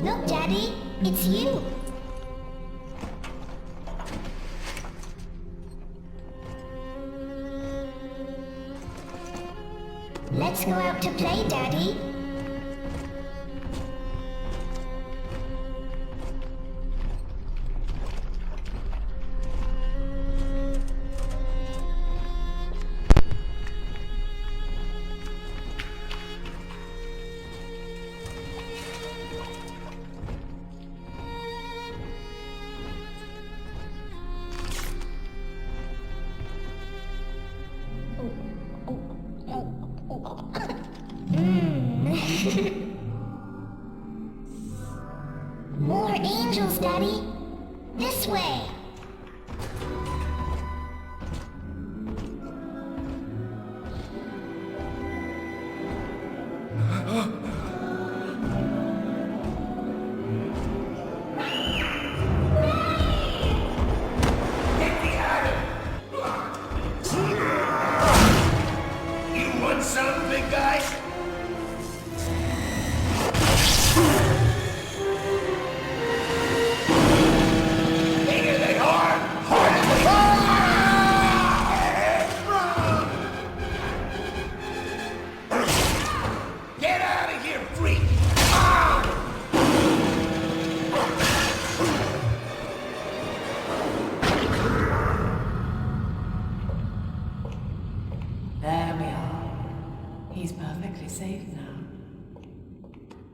Look, Daddy, it's you. Let's go out to play, Daddy. More angels, Daddy. This way. You want some, big guy? Bigger than hard! Harder than Get out of here, freak! There we are. He's perfectly safe now.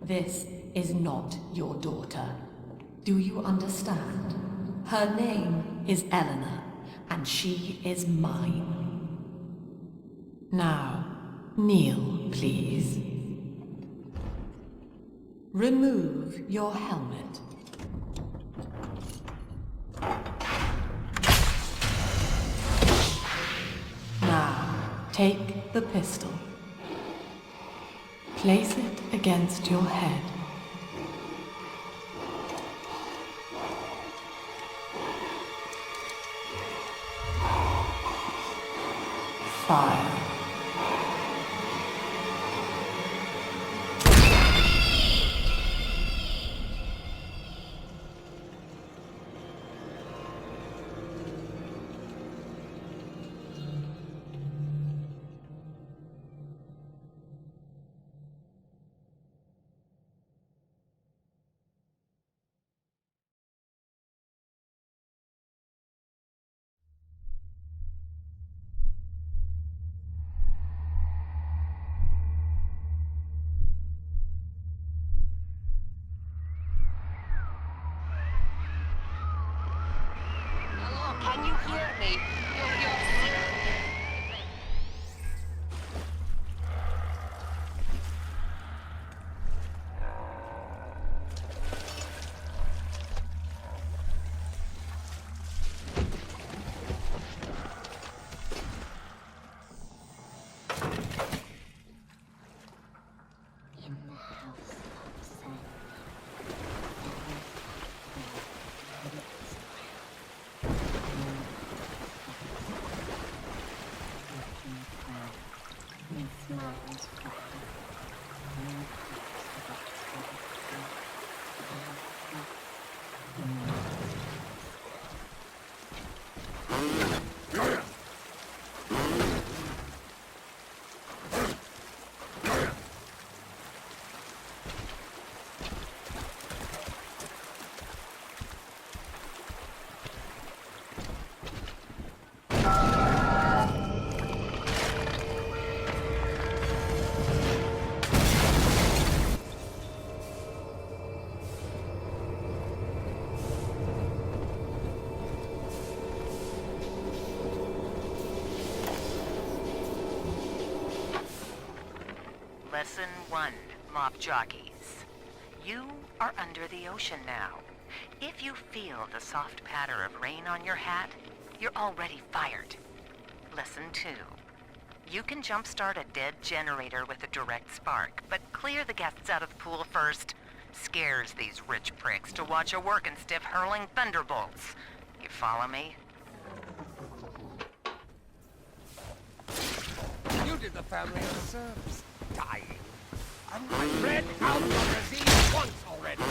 This is not your daughter. Do you understand? Her name is Eleanor, and she is mine. Now, kneel, please. Remove your helmet. Now, take the pistol. Place it against your head. Fire. Can you hear me? Lesson 1, Mop Jockeys. You are under the ocean now. If you feel the soft patter of rain on your hat, you're already fired. Lesson 2. You can jumpstart a dead generator with a direct spark, but clear the guests out of the pool first. Scares these rich pricks to watch a working stiff hurling thunderbolts. You follow me? You did the family a service, dying. And I read out the disease once already.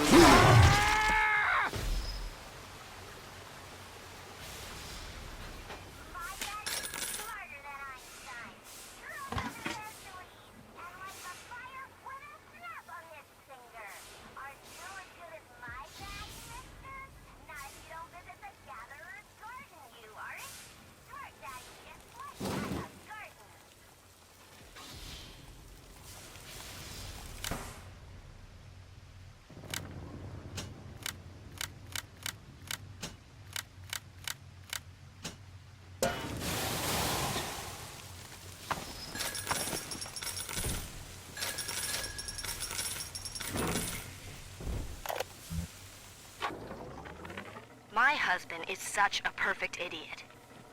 My husband is such a perfect idiot.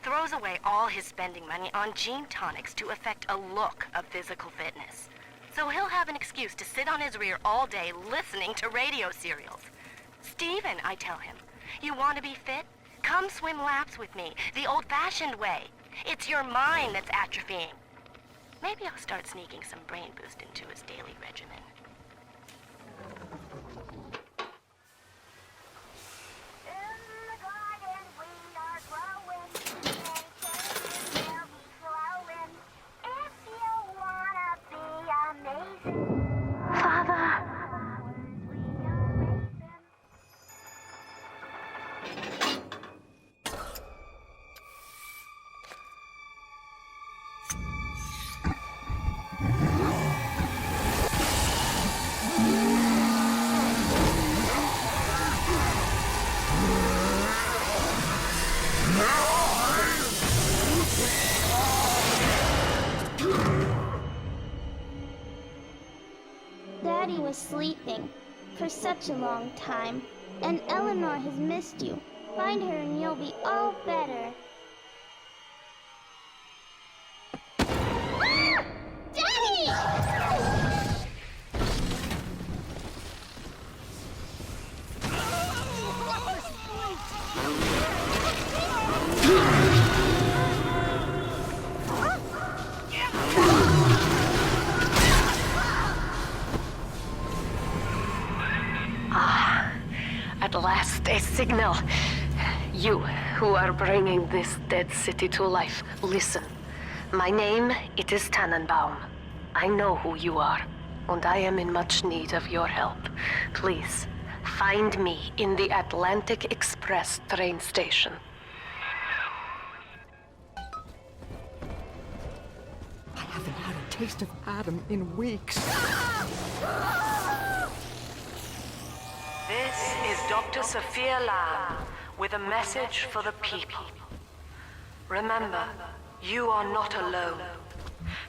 Throws away all his spending money on gene tonics to affect a look of physical fitness. So he'll have an excuse to sit on his rear all day listening to radio serials. Steven, I tell him, you want to be fit? Come swim laps with me, the old-fashioned way. It's your mind that's atrophying. Maybe I'll start sneaking some brain boost into his daily regimen. Daddy was sleeping for such a long time, and Eleanor has missed you. Find her and you'll be all better. Daddy! At last, a signal. You, who are bringing this dead city to life, listen. My name, it is Tannenbaum. I know who you are, and I am in much need of your help. Please, find me in the Atlantic Express train station. I haven't had a taste of Adam in weeks. This is Dr. Sophia Lamb with a message for the people. Remember, you are not alone.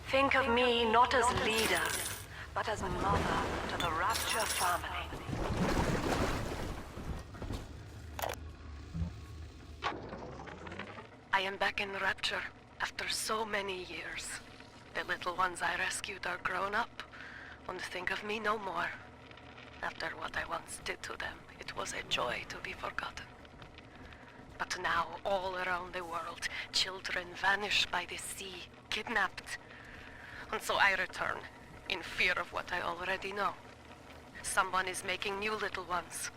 Think of me not as leader, but as mother to the Rapture family. I am back in Rapture after so many years. The little ones I rescued are grown up, and think of me no more. After what I once did to them, it was a joy to be forgotten. But now, all around the world, children vanish by the sea, kidnapped. And so I return, in fear of what I already know. Someone is making new little ones,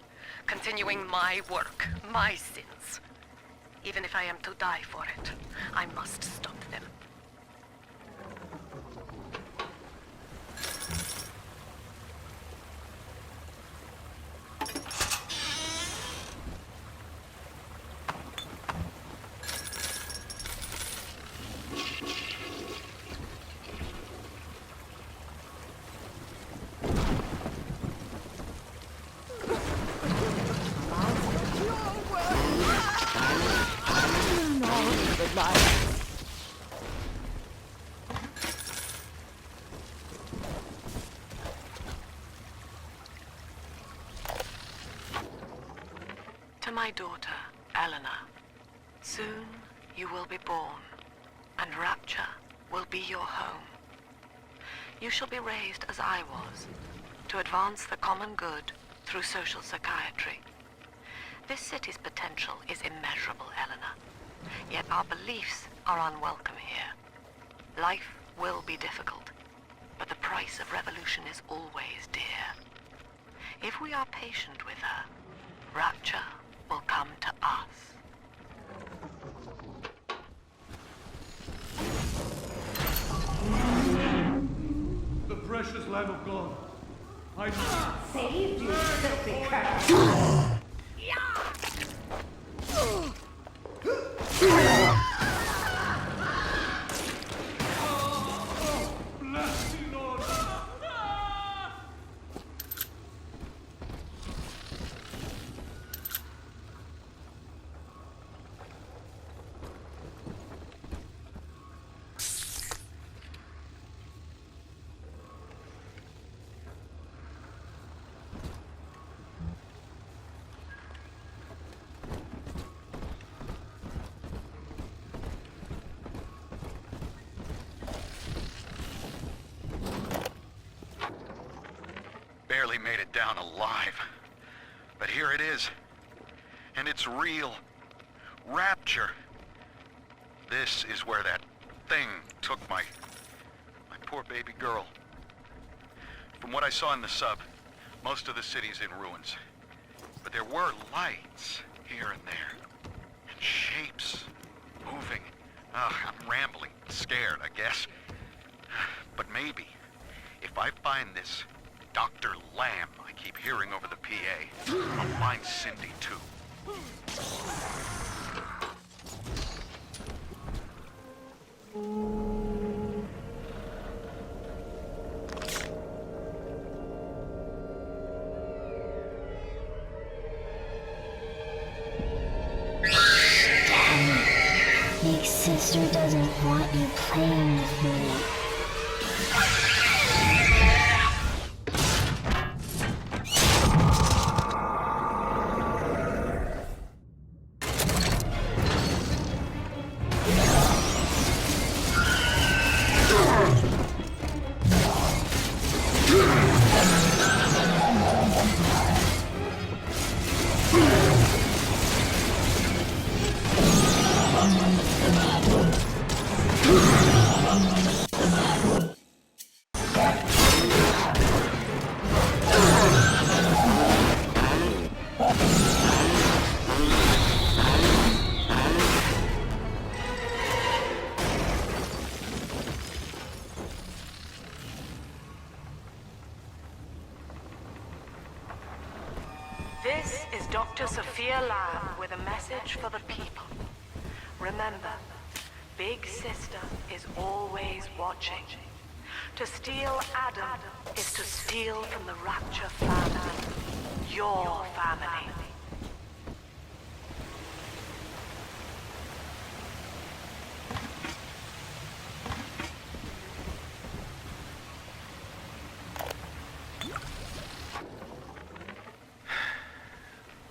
continuing my work, my sins. Even if I am to die for it, I must stop them. To my daughter, Eleanor, soon you will be born, and Rapture will be your home. You shall be raised as I was, to advance the common good through social psychiatry. This city's potential is immeasurable, Eleanor, yet our beliefs are unwelcome here. Life will be difficult, but the price of revolution is always dear. If we are patient with her, Rapture will come to us. The precious Lamb of God. I Saved you, filthy crap. bless you, Lord. barely made it down alive. But here it is. And it's real. Rapture. This is where that thing took my poor baby girl. From what I saw in the sub, most of the city's in ruins. But there were lights here and there. And shapes moving. I'm rambling, scared, I guess. But maybe, if I find this Dr. Lamb I keep hearing over the PA, I'll find Cindy too. Big sister doesn't want you playing with me. This is Dr. Sophia Lamb with a message for the people. Remember, Big Sister is always watching. To steal Adam is to steal from the Rapture family. Your family.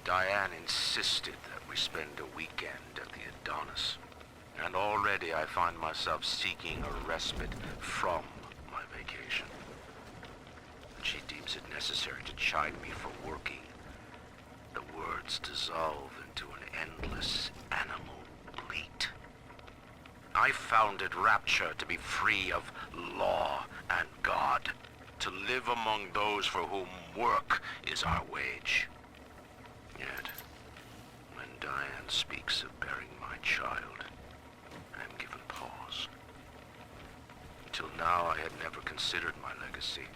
Diane insisted that we spend a weekend at the Adonis. And already I find myself seeking a respite from my vacation. She deems it necessary to chide me for working. The words dissolve into an endless animal bleat. I founded Rapture to be free of law and God, to live among those for whom work is our wage. Yet, when Diane speaks of bearing my child, I am given pause. Till now I had never considered my legacy.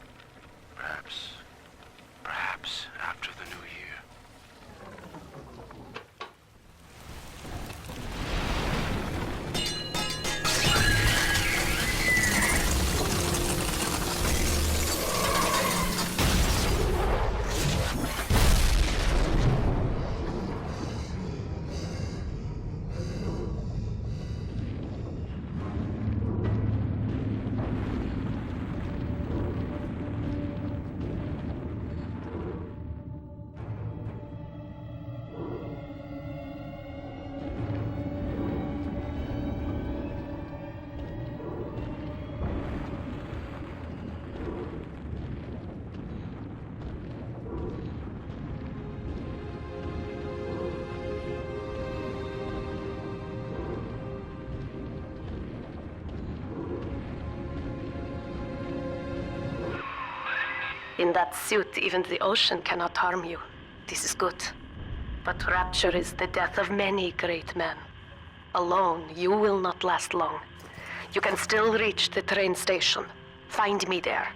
Perhaps after the new year. In that suit, even the ocean cannot harm you. This is good. But Rapture is the death of many great men. Alone, you will not last long. You can still reach the train station. Find me there.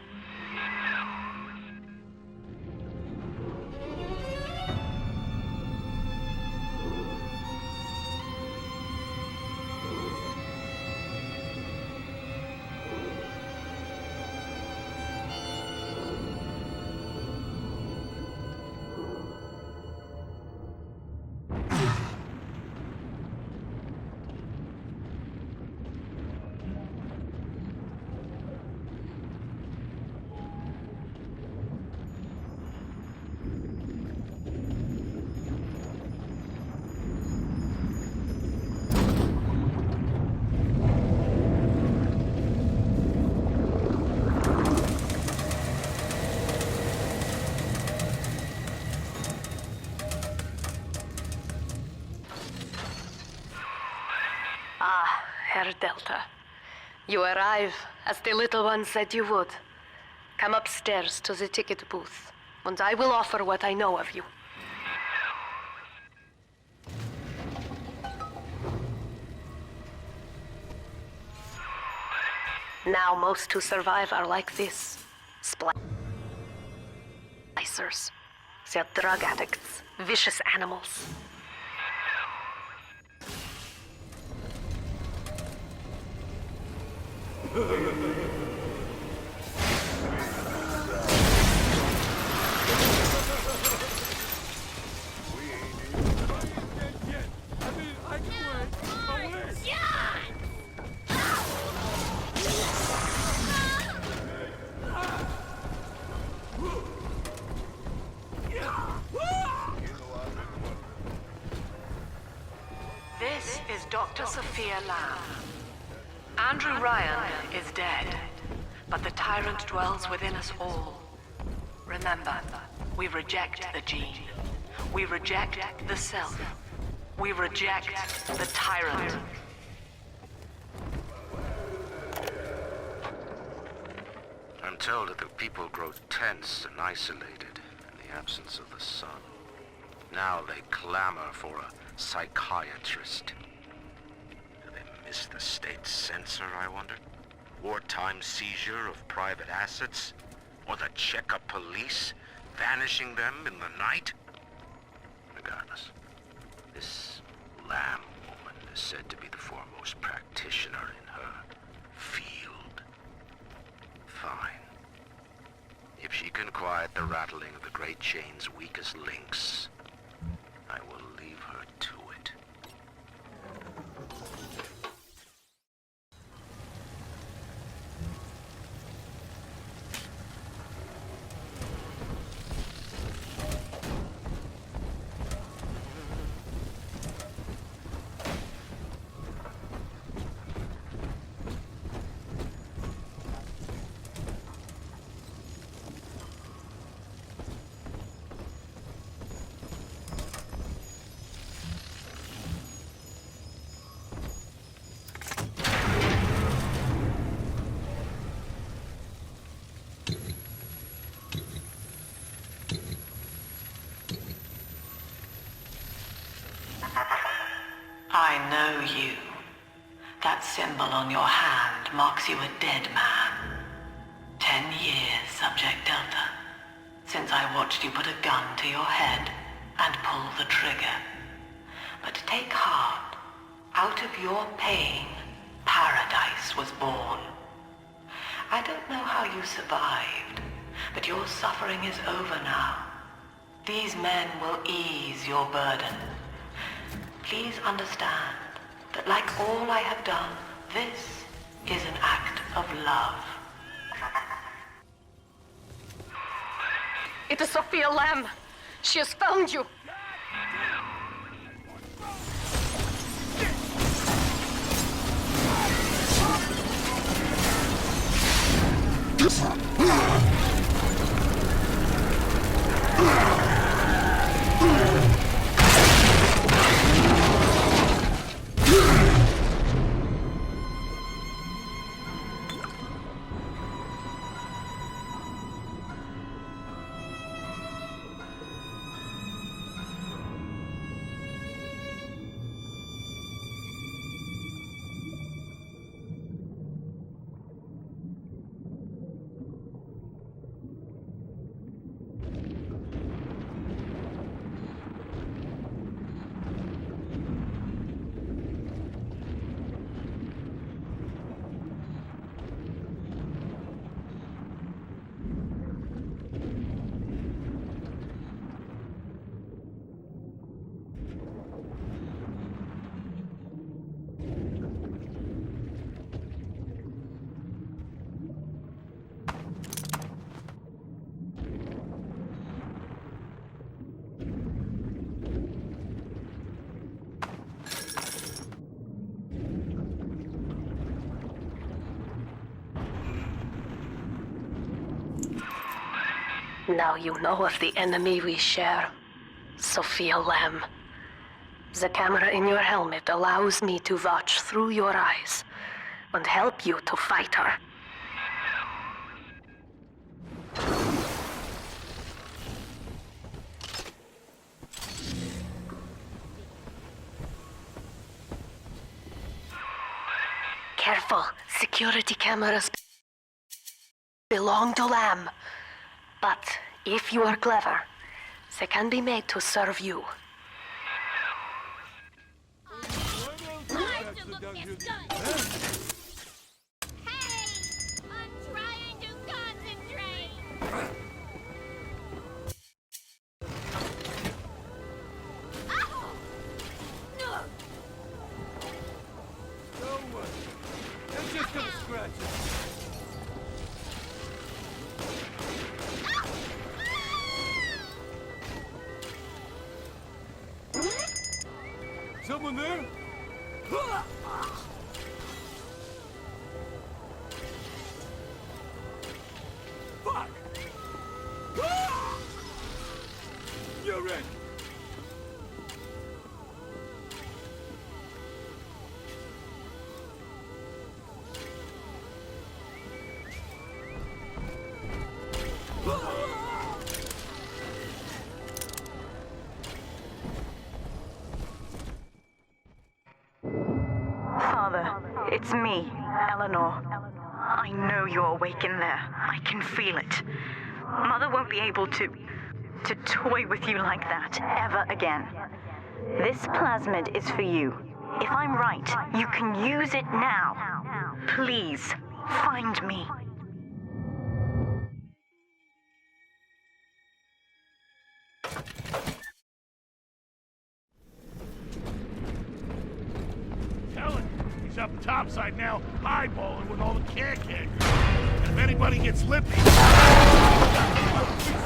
Herr Delta. You arrive as the little one said you would. Come upstairs to the ticket booth, and I will offer what I know of you. Now most who survive are like this. Splicers. They're drug addicts, vicious animals. This is Dr. Sophia Lamb. Andrew Ryan is dead, but the tyrant dwells within us all. Remember, we reject the gene. We reject the self. We reject the tyrant. I'm told that the people grow tense and isolated in the absence of the sun. Now they clamor for a psychiatrist. Do they miss the state censor, I wonder? Wartime seizure of private assets? Or the Cheka police vanishing them in the night? Regardless, this Lamb woman is said to be the foremost practitioner in her field. Fine. If she can quiet the rattling of the Great Chain's weakest links, I will leave her to it. I know you. That symbol on your hand marks you a dead man. 10 years, Subject Delta, since I watched you put a gun to your head and pull the trigger. But take heart. Out of your pain, paradise was born. I don't know how you survived, but your suffering is over now. These men will ease your burden. Please understand that like all I have done, this is an act of love. It is Sophia Lamb. She has found you. Now you know of the enemy we share, Sophia Lamb. The camera in your helmet allows me to watch through your eyes and help you to fight her. Careful, security cameras belong to Lamb. But if you are clever, they can be made to serve you. Someone there? Fuck! You're in! It's me, Eleanor. I know you're awake in there. I can feel it. Mother won't be able to toy with you like that ever again. This plasmid is for you. If I'm right, you can use it now. Please, find me. Up topside now, eyeballing with all the caretakers. And if anybody gets lippy, fix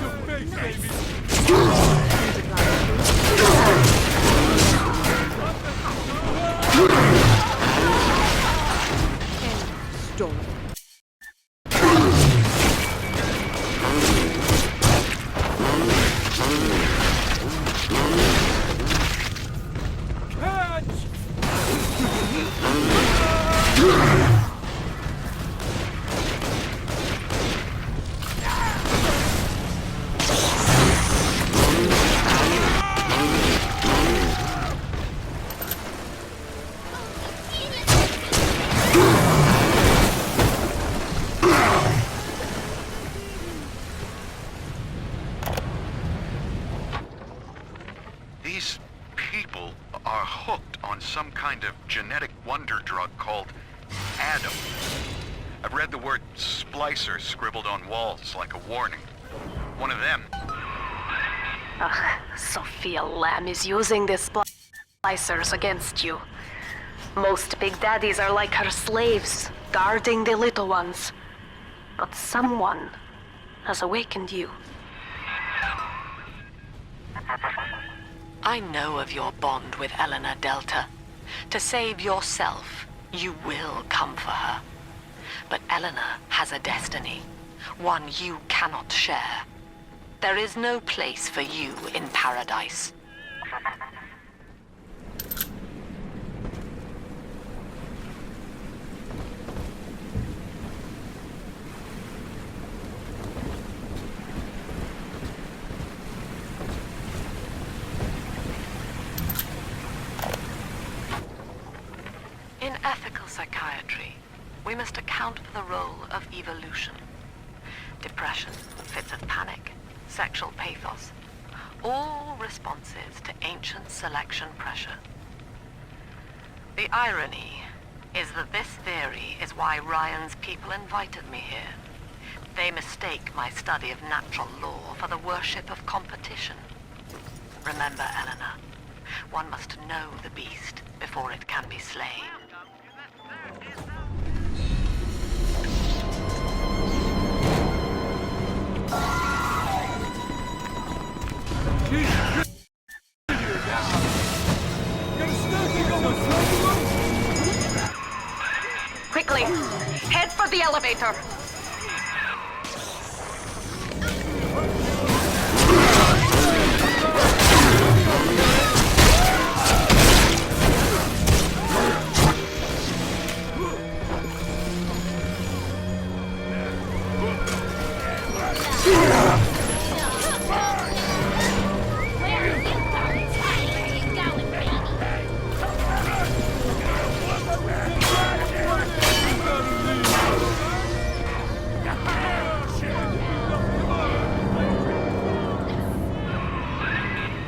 your face, baby. Stolen. These people are hooked on some kind of genetic wonder drug called Adam. I've read the word splicer scribbled on walls like a warning. One of them. Sophia Lamb is using the splicers against you. Most big daddies are like her slaves, guarding the little ones. But someone has awakened you. I know of your bond with Eleanor Delta. To save yourself, you will come for her. But Eleanor has a destiny, one you cannot share. There is no place for you in paradise. In ethical psychiatry, we must account for the role of evolution. Depression, fits of panic, sexual pathos, all responses to ancient selection pressure. The irony is that this theory is why Ryan's people invited me here. They mistake my study of natural law for the worship of competition. Remember, Eleanor, one must know the beast before it can be slain. Quickly, head for the elevator.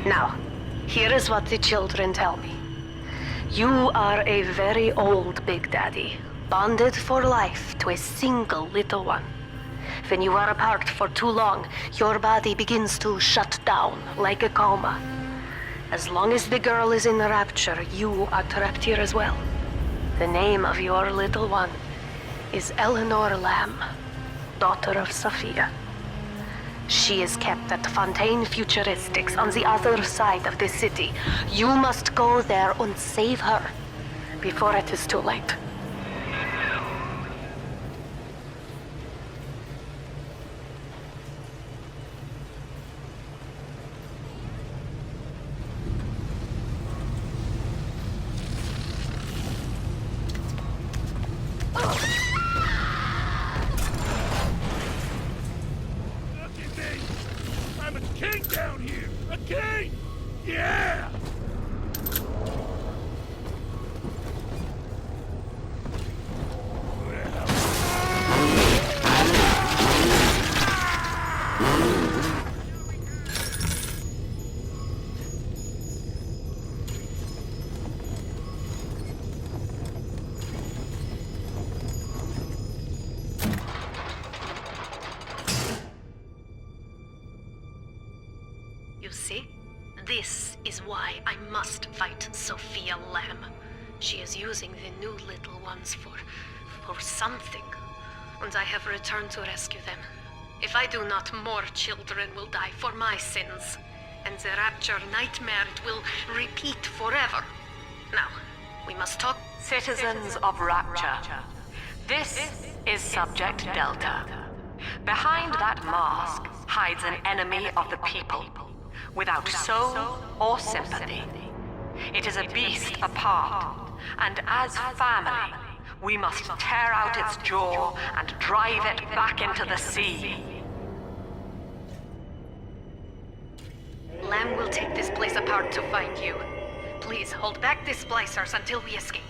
Now, here is what the children tell me. You are a very old Big Daddy, bonded for life to a single little one. When you are apart for too long, your body begins to shut down like a coma. As long as the girl is in the rapture, you are trapped here as well. The name of your little one is Eleanor Lamb, daughter of Sophia. She is kept at Fontaine Futuristics on the other side of the city. You must go there and save her before it is too late. I'm a king down here! A king! Yeah! You see? This is why I must fight Sophia Lamb. She is using the new little ones for something. And I have returned to rescue them. If I do not, more children will die for my sins. And the rapture nightmare will repeat forever. Now, we must talk. Citizens of Rapture, this is Subject Delta. Behind that mask hides an enemy of the people, without soul or sympathy. It is a beast apart, and as family, we must tear out its jaw and drive it back into the sea. Lamb will take this place apart to find you. Please hold back the splicers until we escape.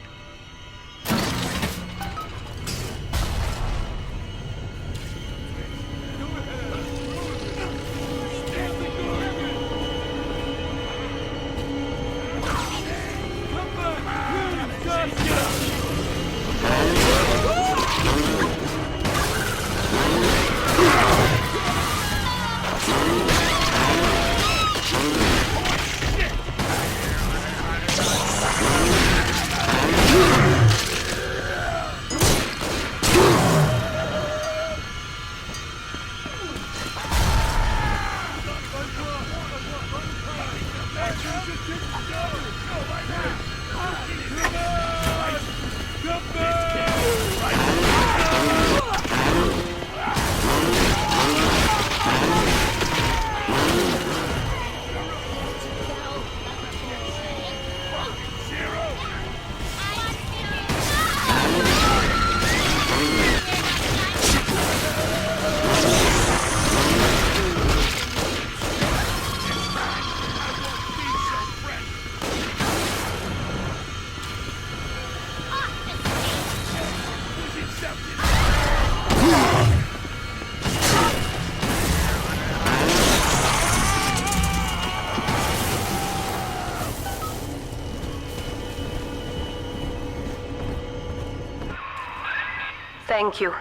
Thank you.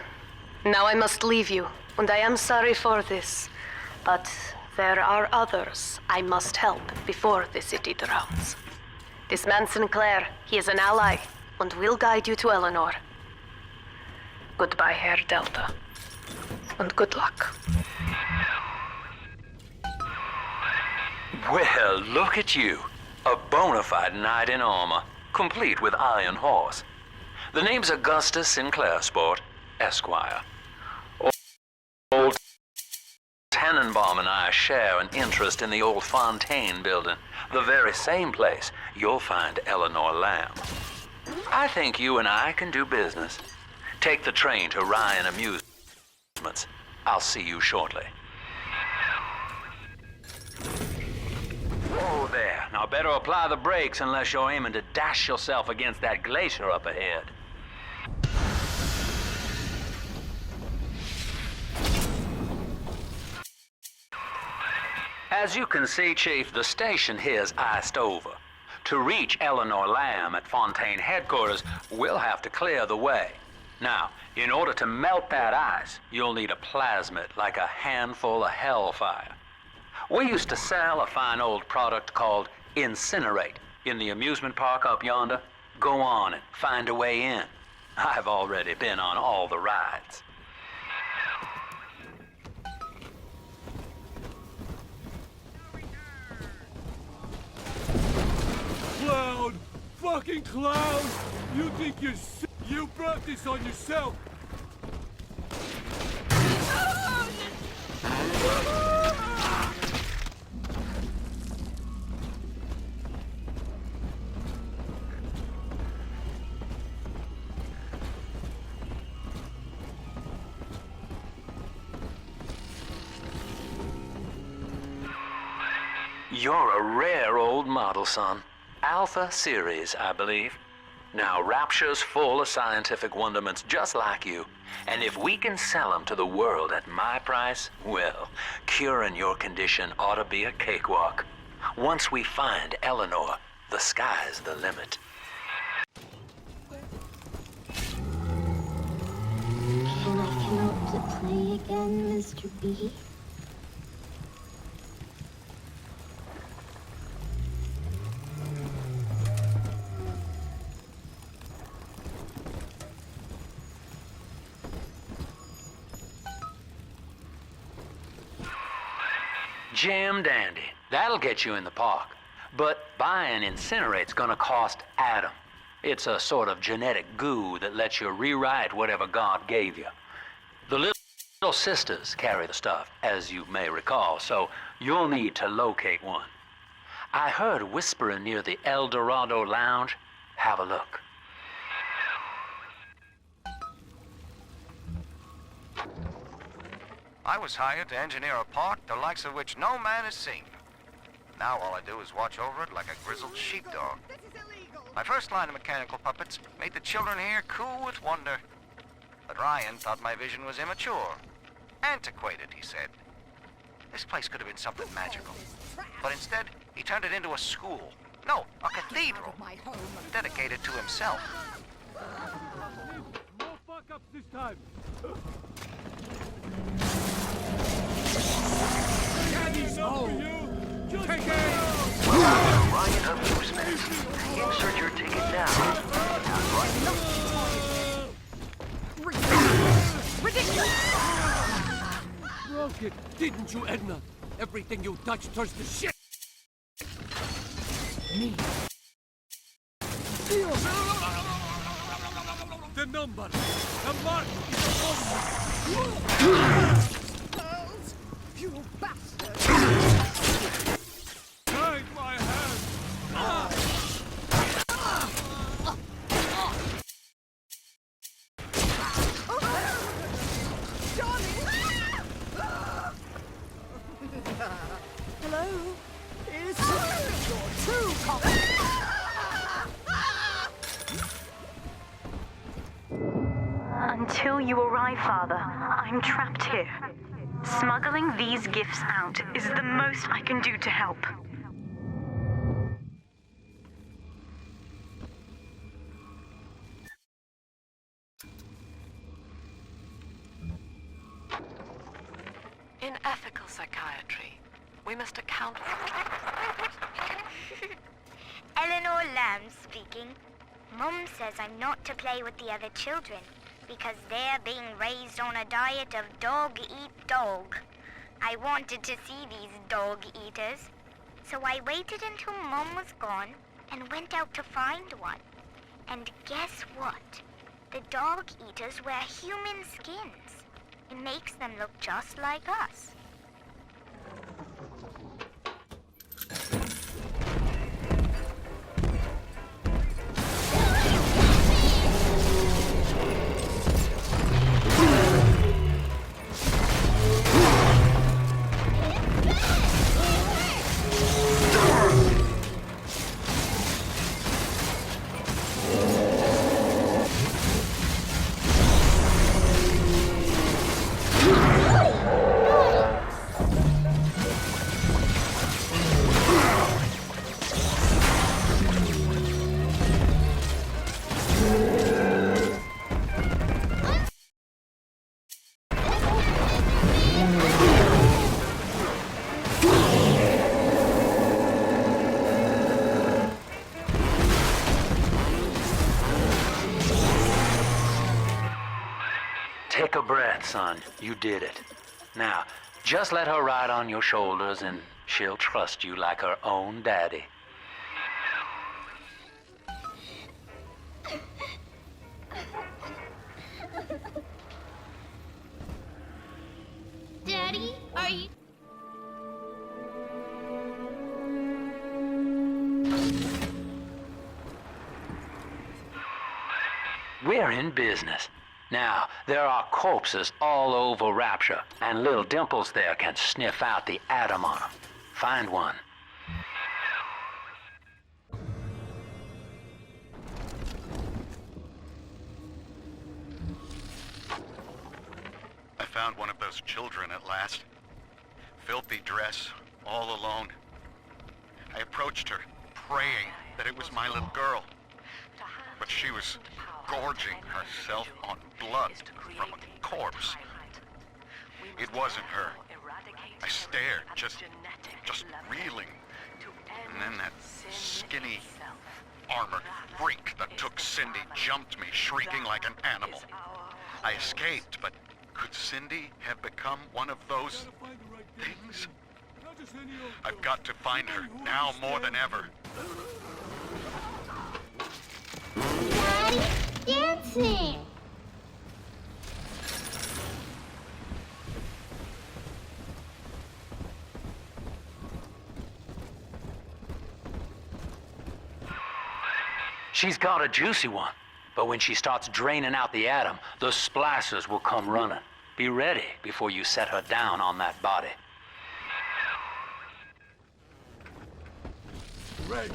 Now I must leave you, and I am sorry for this. But there are others I must help before the city drowns. This man Sinclair, he is an ally, and will guide you to Eleanor. Goodbye, Herr Delta. And good luck. Well, look at you. A bona fide knight in armor, complete with iron horse. The name's Augustus Sinclair, Sport, Esquire. Old Tannenbaum and I share an interest in the old Fontaine building, the very same place you'll find Eleanor Lamb. I think you and I can do business. Take the train to Ryan Amusements. I'll see you shortly. Oh, there. Now better apply the brakes unless you're aiming to dash yourself against that glacier up ahead. As you can see, Chief, the station here's iced over. To reach Eleanor Lamb at Fontaine headquarters, we'll have to clear the way. Now, in order to melt that ice, you'll need a plasmid like a handful of hellfire. We used to sell a fine old product called Incinerate in the amusement park up yonder. Go on and find a way in. I've already been on all the rides. Clown! Fucking clown! You think you're sick? You brought this on yourself! You're a rare old model, son. Alpha series, I believe. Now, Rapture's full of scientific wonderments just like you. And if we can sell them to the world at my price, well, curing your condition ought to be a cakewalk. Once we find Eleanor, the sky's the limit. Can I come out to play again, Mr. B? Jim dandy. That'll get you in the park. But buying Incinerate's gonna cost Adam. It's a sort of genetic goo that lets you rewrite whatever God gave you. The little sisters carry the stuff, as you may recall, so you'll need to locate one. I heard whispering near the El Dorado Lounge. Have a look. I was hired to engineer a park the likes of which no man has seen. Now all I do is watch over it like a grizzled sheepdog. My first line of mechanical puppets made the children here cool with wonder. But Ryan thought my vision was immature. Antiquated, he said. This place could have been something magical. But instead, he turned it into a school. No, a cathedral. Dedicated to himself. No fuck-ups this time! Daddy's up for you! Just take it! Ryan amusement. Insert your ticket now. Ridiculous! Broke it, didn't you, Edna? Everything you touch turns to shit! Me. The number! The mark is on Girls, you bastard! Take my hand! Hello? Is your true copy? Until you arrive, Father, I'm trapped here. Smuggling these gifts out is the most I can do to help. In ethical psychiatry, we must account for... Eleanor Lamb speaking. Mum says I'm not to play with the other children because they're being raised on a diet of dog-eat-dog. I wanted to see these dog-eaters, so I waited until Mum was gone and went out to find one. And guess what? The dog-eaters wear human skins. It makes them look just like us. right, son. You did it. Now, just let her ride on your shoulders and she'll trust you like her own daddy. Daddy, are you... We're in business. Now, there are corpses all over Rapture, and little Dimples there can sniff out the atom on them. Find one. I found one of those children at last. Filthy dress, all alone. I approached her, praying that it was my little girl. But she was gorging herself on blood from a corpse. It wasn't her. I stared, just reeling. And then that skinny, armored freak that took Cindy jumped me, shrieking like an animal. I escaped, but could Cindy have become one of those things? I've got to find her, now more than ever. Daddy, dancing! She's got a juicy one, but when she starts draining out the atom, the splicers will come running. Be ready before you set her down on that body. Red,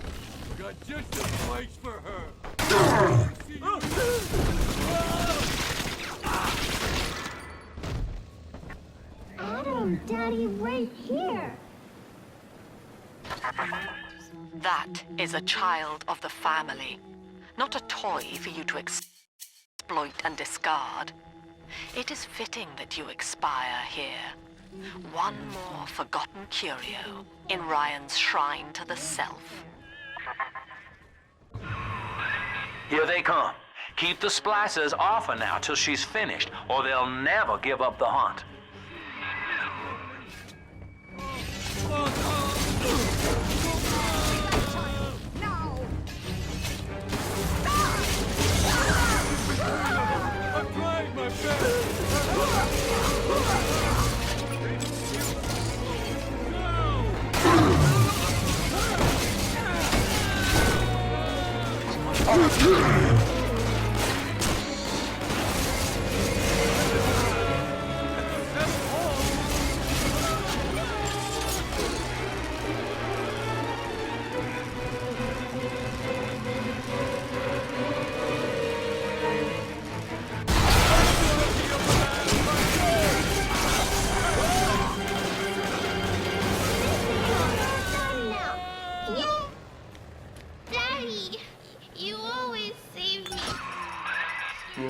got just a place for her. Adam, Daddy, right here! That is a child of the family, not a toy for you to exploit and discard. It is fitting that you expire here. One more forgotten curio in Ryan's shrine to the self. Here they come. Keep the splicers off her now till she's finished, or they'll never give up the hunt. I'm trying my best.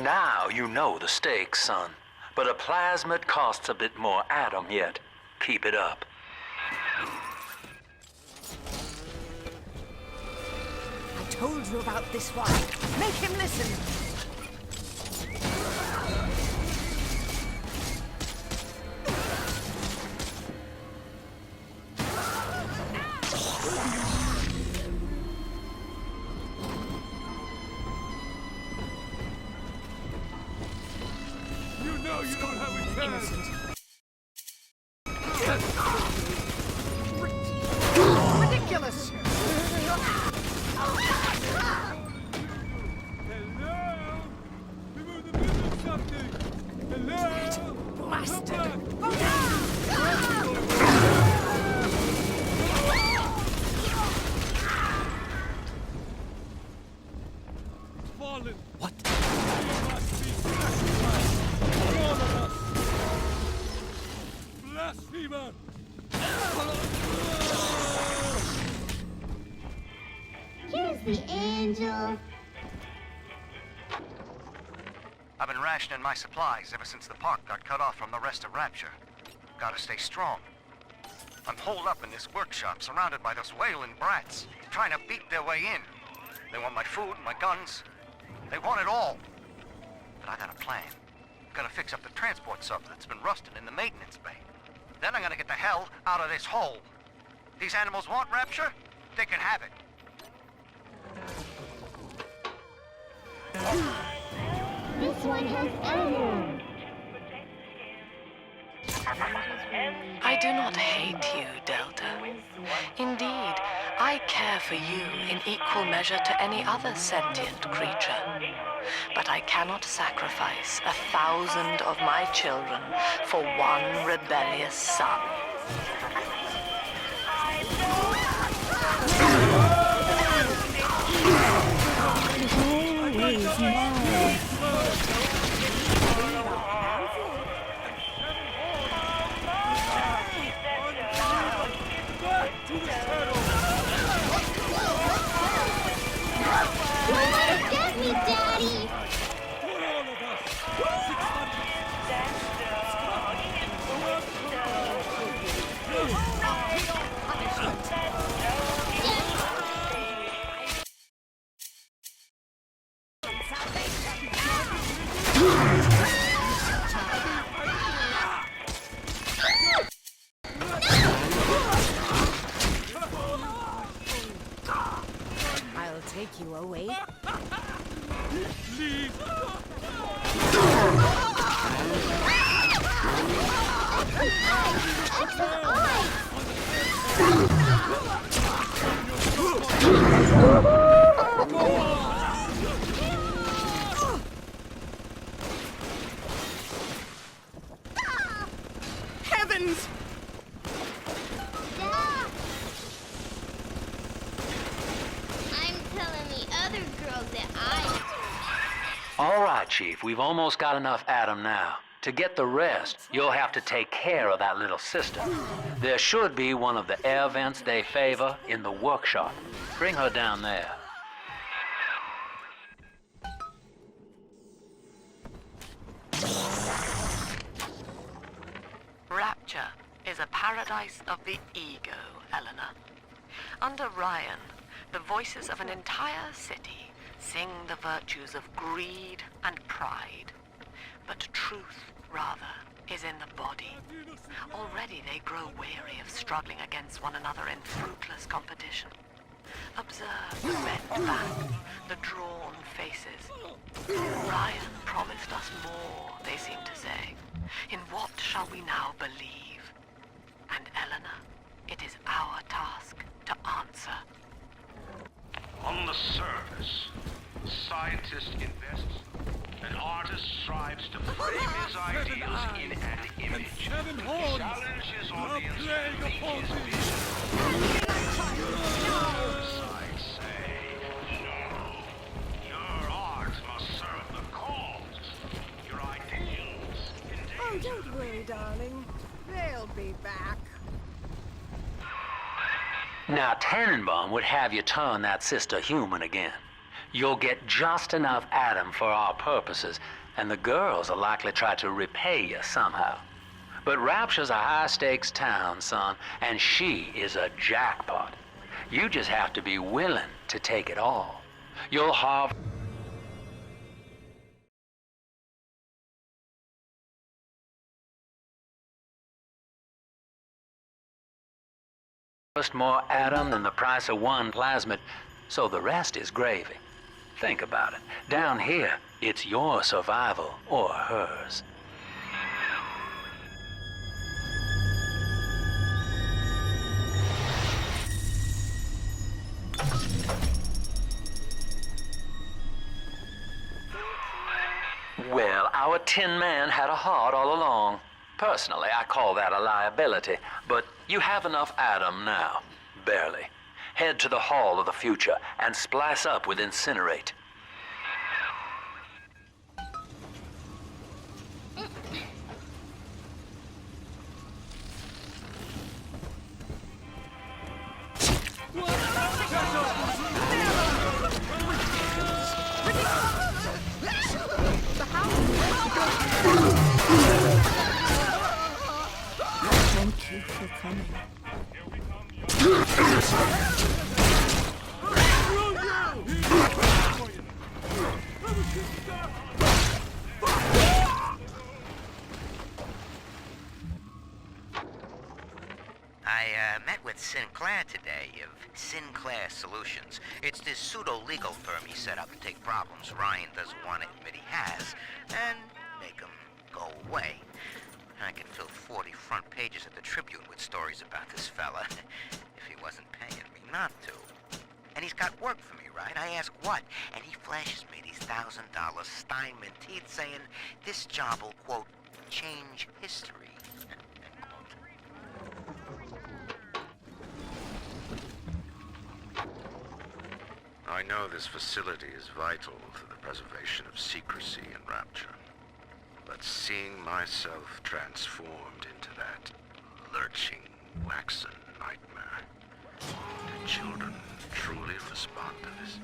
Now you know the stakes, son. But a plasmid costs a bit more atom yet. Keep it up. I told you about this one. Make him listen. You don't have a chance. Ridiculous! Hello? We were in the middle of something. Hello? Blasted! Fallen. What? You must be sacrificed. All of us. Blasphemer. Here's the angel. I've been rationing my supplies ever since the park got cut off from the rest of Rapture. Gotta stay strong. I'm holed up in this workshop, surrounded by those wailing brats, trying to beat their way in. They want my food, my guns. They want it all. But I got a plan. gotta fix up the transport sub that's been rusting in the maintenance bay. Then I'm gonna get the hell out of this hole. These animals want Rapture? They can have it. This one has Eleanor. I do not hate you, Delta. Indeed, I care for you in equal measure to any other sentient creature. But I cannot sacrifice 1,000 of my children for one rebellious son. Get me, Daddy! I'll take you away. Heavens! I'm telling the other girls that All right, Chief, we've almost got enough Adam now. To get the rest, you'll have to take care of that little sister. There should be one of the air vents they favor in the workshop. Bring her down there. Rapture is a paradise of the ego, Eleanor. Under Ryan, the voices of an entire city sing the virtues of greed and pride. But truth, rather, is in the body. Already they grow weary of struggling against one another in fruitless competition. Observe the bent back, the drawn faces. Ryan promised us more, they seem to say. In what shall we now believe? And Eleanor, it is our task to answer. On the surface, scientist invests, an artist strives to frame his ideals in an image. Challenge his audience to make his vision. I say, no. Your art must serve the cause. Your ideals Oh, don't worry, darling. They'll be back. Now, Tannenbaum would have you turn that sister human again. You'll get just enough Adam for our purposes, and the girls will likely try to repay you somehow. But Rapture's a high-stakes town, son, and she is a jackpot. You just have to be willing to take it all. You'll harvest more Adam than the price of one plasmid, so the rest is gravy. Think about it. Down here, it's your survival or hers. Well, our Tin Man had a heart all along. Personally, I call that a liability, but you have enough Adam now. Barely. Head to the Hall of the Future and splice up with Incinerate. Thank you for coming. Sinclair today of Sinclair Solutions. It's this pseudo-legal firm he set up to take problems Ryan doesn't want to admit he has and make them go away. I could fill 40 front pages of the Tribune with stories about this fella if he wasn't paying me not to. And he's got work for me, right? I ask what? And he flashes me these $1,000 Steinman teeth saying this job will, quote, change history. I know this facility is vital to the preservation of secrecy and Rapture. But seeing myself transformed into that lurching, waxen nightmare, do children truly respond to this?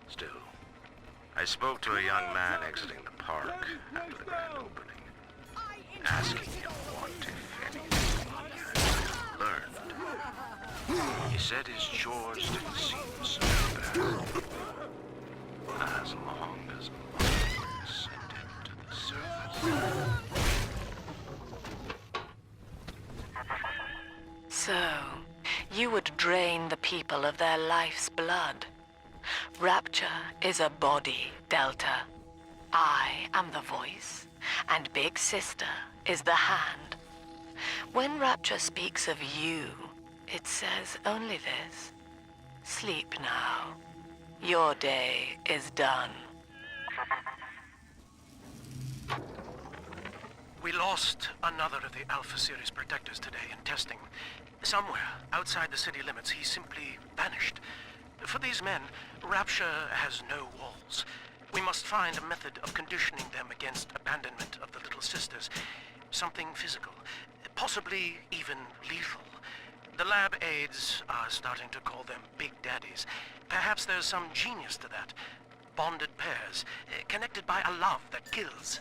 Still, I spoke to a young man exiting the park after the grand opening, asking him what, if anything, he had learned. He said his chores didn't seem so bad, as long as mine ascended to the surface. So, you would drain the people of their life's blood. Rapture is a body, Delta. I am the voice, and Big Sister is the hand. When Rapture speaks of you, it says only this. Sleep now. Your day is done. We lost another of the Alpha Series protectors today in testing. Somewhere outside the city limits, he simply vanished. For these men, Rapture has no walls. We must find a method of conditioning them against abandonment of the Little Sisters. Something physical, possibly even lethal. The lab aides are starting to call them Big Daddies. Perhaps there's some genius to that. Bonded pairs, connected by a love that kills.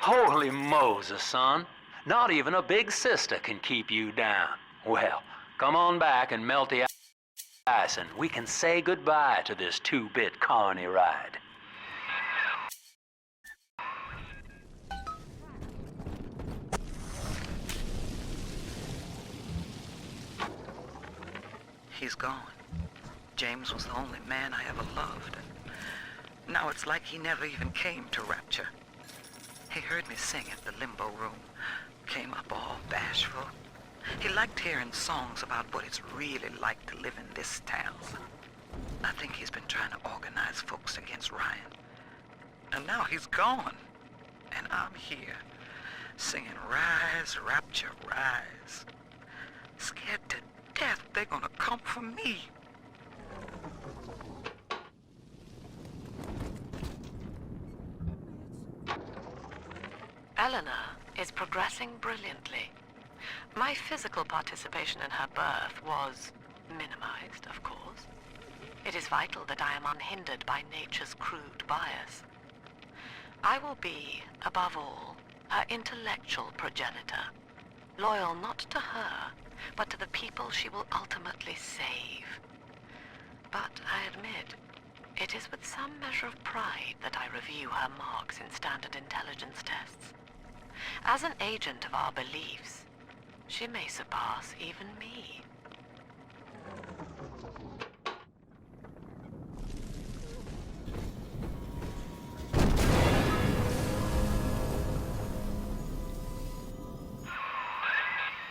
Holy Moses, son. Not even a Big Sister can keep you down. Well, come on back and melt the ice and we can say goodbye to this 2-bit carny ride. He's gone. James was the only man I ever loved. Now it's like he never even came to Rapture. He heard me sing at the limbo room, came up all bashful. He liked hearing songs about what it's really like to live in this town. I think he's been trying to organize folks against Ryan. And now he's gone. And I'm here, singing Rise, Rapture, Rise. Scared to death they're gonna come for me. Eleanor is progressing brilliantly. My physical participation in her birth was minimized, of course. It is vital that I am unhindered by nature's crude bias. I will be, above all, her intellectual progenitor, loyal not to her, but to the people she will ultimately save. But I admit, it is with some measure of pride that I review her marks in standard intelligence tests. As an agent of our beliefs, she may surpass even me.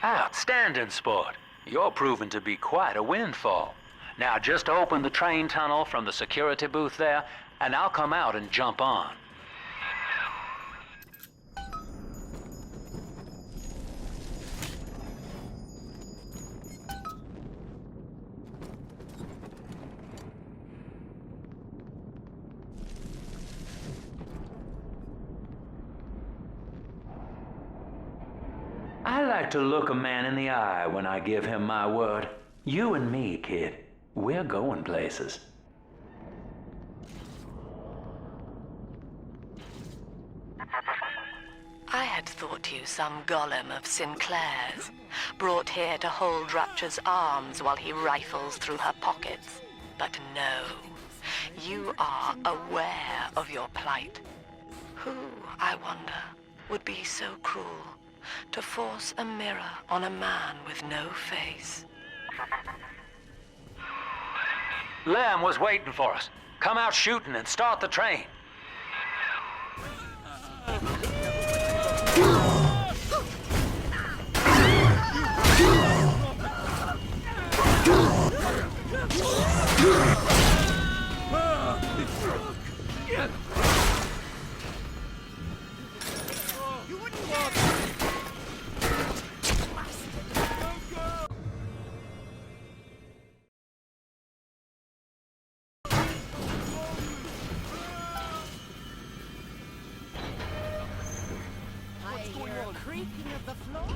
Outstanding, sport. You're proving to be quite a windfall. Now just open the train tunnel from the security booth there, and I'll come out and jump on. I like to look a man in the eye when I give him my word. You and me, kid, we're going places. I had thought you some golem of Sinclair's, brought here to hold Rapture's arms while he rifles through her pockets. But no, you are aware of your plight. Who, I wonder, would be so cruel to force a mirror on a man with no face? Lem was waiting for us. Come out shooting and start the train. I hear a creaking of the floor.